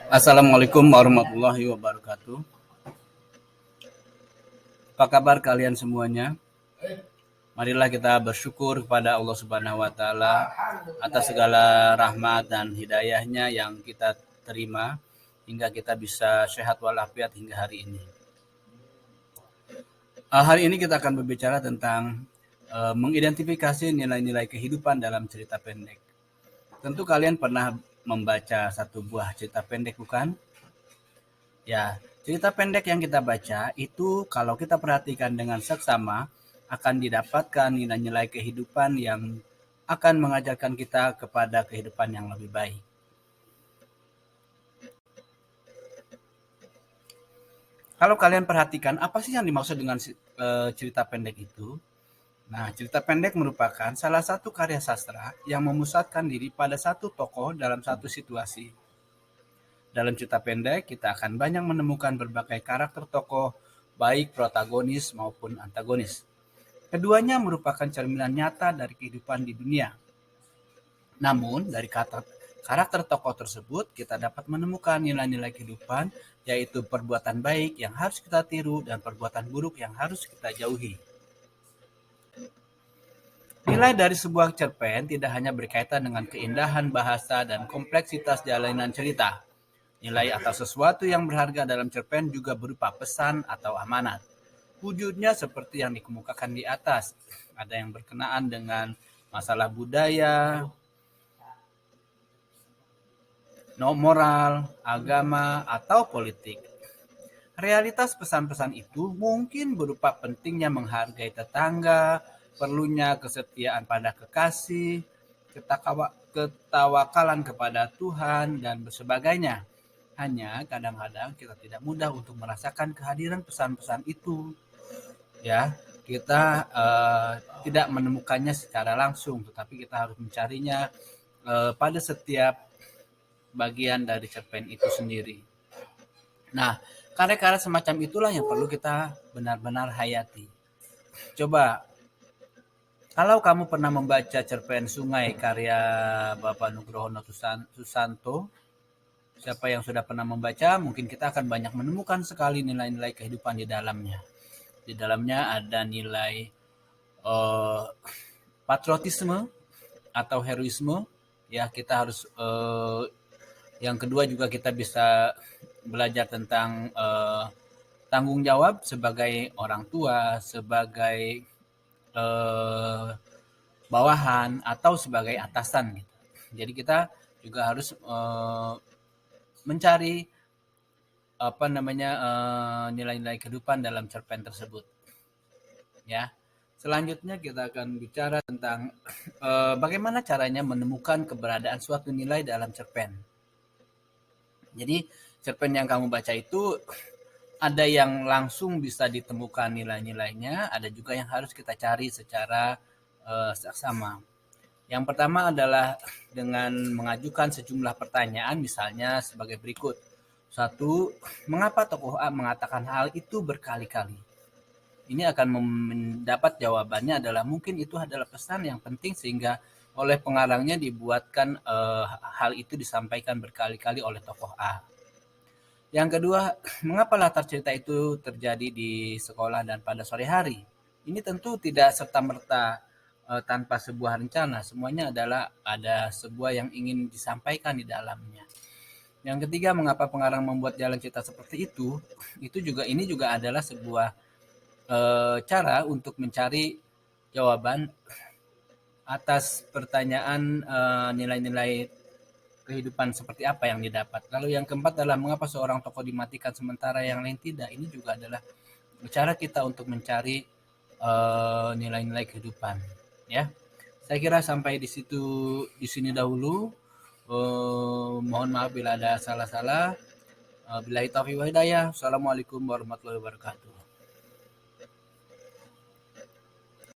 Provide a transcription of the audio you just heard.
Assalamualaikum warahmatullahi wabarakatuh. Apa kabar kalian semuanya? Marilah kita bersyukur kepada Allah Subhanahu wa taala atas segala rahmat dan hidayahnya yang kita terima hingga kita bisa sehat walafiat hingga hari ini. Hari ini kita akan berbicara tentang mengidentifikasi nilai-nilai kehidupan dalam cerita pendek. Tentu kalian pernah membaca satu buah cerita pendek, bukan? Ya, cerita pendek yang kita baca itu kalau kita perhatikan dengan seksama akan didapatkan nilai-nilai kehidupan yang akan mengajarkan kita kepada kehidupan yang lebih baik. Kalau kalian perhatikan apa sih yang dimaksud dengan cerita pendek itu? Nah, cerita pendek merupakan salah satu karya sastra yang memusatkan diri pada satu tokoh dalam satu situasi. Dalam cerita pendek, kita akan banyak menemukan berbagai karakter tokoh, baik protagonis maupun antagonis. Keduanya merupakan cerminan nyata dari kehidupan di dunia. Namun, dari karakter tokoh tersebut, kita dapat menemukan nilai-nilai kehidupan, yaitu perbuatan baik yang harus kita tiru dan perbuatan buruk yang harus kita jauhi. Nilai dari sebuah cerpen tidak hanya berkaitan dengan keindahan bahasa dan kompleksitas jalanan cerita. Nilai atau sesuatu yang berharga dalam cerpen juga berupa pesan atau amanat. Wujudnya seperti yang dikemukakan di atas. Ada yang berkenaan dengan masalah budaya, moral, agama, atau politik. Realitas pesan-pesan itu mungkin berupa pentingnya menghargai tetangga, perlunya kesetiaan pada kekasih, ketawakalan kepada Tuhan, dan sebagainya. Hanya kadang-kadang kita tidak mudah untuk merasakan kehadiran pesan-pesan itu. Ya, kita tidak menemukannya secara langsung, tetapi kita harus mencarinya pada setiap bagian dari cerpen itu sendiri. Nah, karya-karya semacam itulah yang perlu kita benar-benar hayati. Coba, kalau kamu pernah membaca cerpen Sungai karya Bapak Nugroho Susanto, siapa yang sudah pernah membaca, mungkin kita akan banyak menemukan sekali nilai-nilai kehidupan di dalamnya. Di dalamnya ada nilai patriotisme atau heroisme. Ya, kita harus yang kedua juga kita bisa belajar tentang tanggung jawab sebagai orang tua, sebagai bawahan atau sebagai atasan gitu. Jadi kita juga harus mencari nilai-nilai kehidupan dalam cerpen tersebut. Ya. Selanjutnya kita akan bicara tentang bagaimana caranya menemukan keberadaan suatu nilai dalam cerpen. Jadi cerpen yang kamu baca itu ada yang langsung bisa ditemukan nilai-nilainya, ada juga yang harus kita cari secara seksama. Yang pertama adalah dengan mengajukan sejumlah pertanyaan, misalnya sebagai berikut. 1. Mengapa tokoh A mengatakan hal itu berkali-kali? Ini akan mendapat jawabannya adalah mungkin itu adalah pesan yang penting sehingga oleh pengarangnya dibuatkan hal itu disampaikan berkali-kali oleh tokoh A. Yang kedua, mengapa latar cerita itu terjadi di sekolah dan pada sore hari? Ini tentu tidak serta-merta tanpa sebuah rencana. Semuanya adalah ada sebuah yang ingin disampaikan di dalamnya. Yang ketiga, mengapa pengarang membuat jalan cerita seperti itu? Ini juga adalah sebuah cara untuk mencari jawaban atas pertanyaan nilai-nilai kehidupan seperti apa yang didapat. Lalu yang keempat adalah mengapa seorang tokoh dimatikan sementara yang lain tidak. Ini juga adalah cara kita untuk mencari nilai-nilai kehidupan. Ya, saya kira sampai di sini dahulu. Mohon maaf bila ada salah-salah. Billahi taufiq wa hidayah. Assalamualaikum warahmatullahi wabarakatuh.